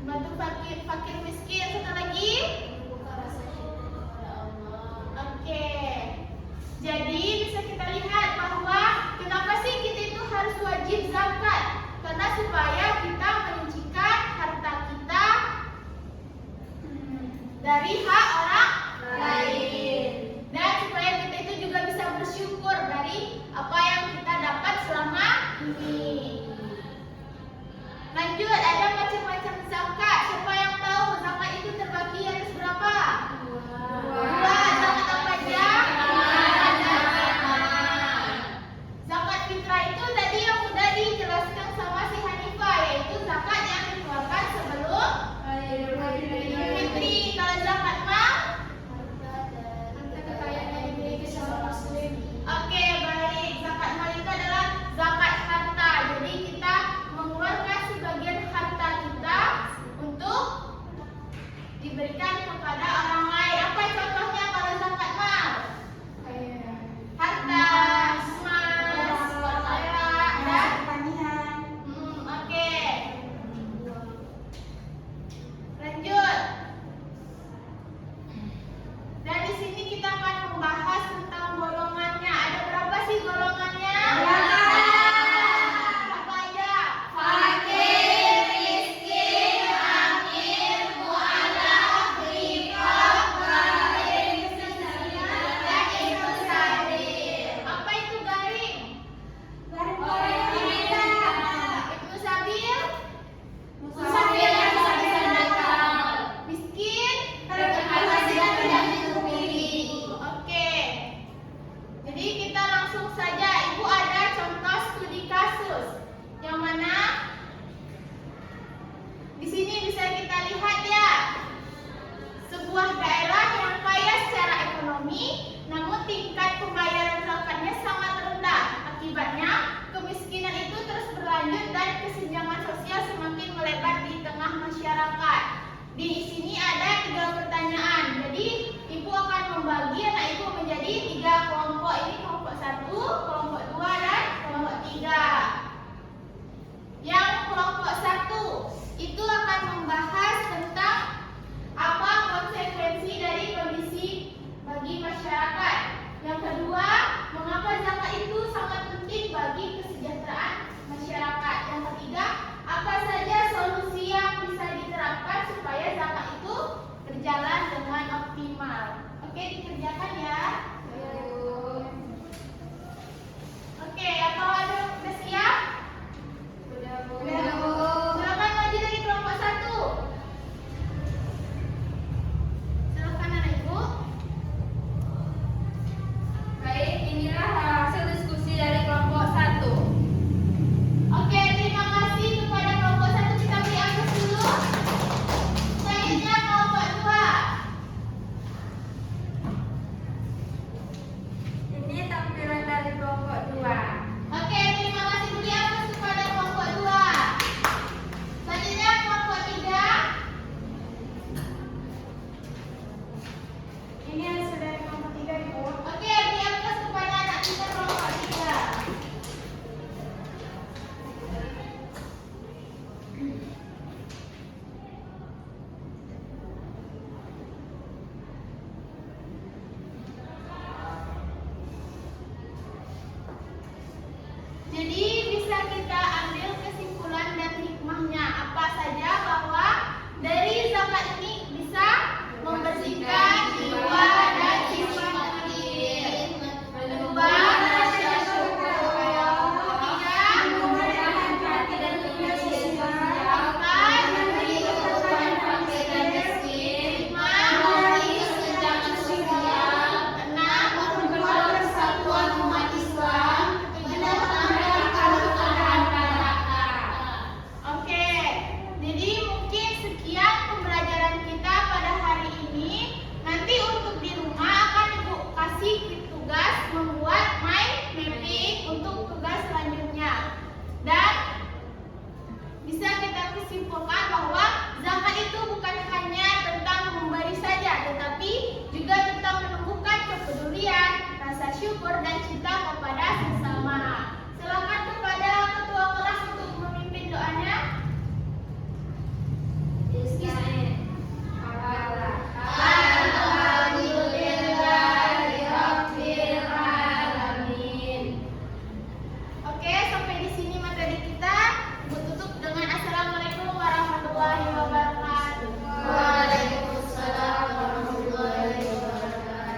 Membantu fakir miskin. Satu lagi. Oke. Jadi bisa kita lihat bahwa kenapa sih kita itu harus wajib zakat? Karena supaya kita merincikan harta kita dari hak orang lain. Dan supaya kita itu juga bisa bersyukur dari apa yang kita dapat selama ini. Lanjut, ada macam-macam zakat. Siapa yang tahu zakat itu terbagi atas berapa? Dua. Zakat apa aja? Zakat fitrah itu tadi yang sudah dijelaskan sama si Hanifah, yaitu zakat yang dikeluarkan sebelum Idul Fitri. Kalau zakat mah harta kekayaan yang dimiliki sama muslim. Oke, baik. Zakat mal itu adalah zakat harta. Jadi kita mengeluarkan sebagian harta kita untuk diberikan kepada orang lain. Apa contohnya kalau zakat mal? Harta, emas, perak, dan oke. Lanjut. Dan di sini kita akan membahas tentang golongannya. Ada berapa sih golongannya? Apa aja? Fakir, miskin, fakir, mu'alaf, rikab, garing, dan ibnu sabil. Apa itu garing? Ibnu sabil? Musafir yang bisa disedekahkan. Miskin? Penghasilan tidak ditutupi. Oke. Jadi kita langsung saja. Ibu ada contoh studi kasus. Yang mana di sini bisa kita lihat ya. Sebuah daerah yang kaya secara ekonomi, namun tingkat pembayaran zakatnya sangat rendah. Akibatnya, kemiskinan itu terus berlanjut dan kesenjangan sosial semakin melebar di tengah masyarakat. Di sini ada 3 pertanyaan. Jadi, ibu akan membagi anak ibu menjadi 3 kelompok. Ini kelompok 1, kelompok 2, dan kelompok 3. Yang kelompok 1 itu akan membahas tentang apa konsekuensi dari kondisi bagi masyarakat. Yang kedua, mengapa zakat itu sangat penting bagi kesejahteraan masyarakat. Yang ketiga, apa saja solusi yang bisa diterapkan supaya zakat itu berjalan dengan optimal. Oke, dikerjakan ya. Oke, apa udah siap? Udah, Bu. Silakan maju dari kelompok 1. Silakan anak ibu. Baik, inilah hasil diskusi dari kelompok 1. Oke, terima kasih kepada kelompok 1. Kita beri aplaus dulu. Selanjutnya kelompok 2. Ini tampilan dari kelompok 2. Oke, terima kasih, beri aplaus kepada kelompok 2. Selanjutnya kelompok 3. Ini hasil dari kelompok 3, Ibu. Oke, beri aplaus kepada anak kita kelompok 3. Jadi bisa kita ambil kesimpulan dan hikmahnya apa saja bahwa dari zakat ini bisa membersihkan jiwa dan sifat fakir. Kedua, rasa syukur. Ketiga, Memudahkan hati dan kebiasaan. akan memberi keutamaan fakir dan miskin. Lima, memberi kesenjangan sosial. Enam, memperkuat persatuan umat Islam. Tujuh, menambah kerukunan masyarakat. Oke, jadi mungkin sekian pembelajaran kita pada hari ini. Nanti untuk di rumah akan Ibu kasih tugas membuat mind mapping untuk tugas selanjutnya. Dan bisa kita kesimpulkan bahwa zakat itu bukan hanya tentang memberi saja, tetapi juga tentang menumbuhkan kepedulian, rasa syukur dan cinta kepada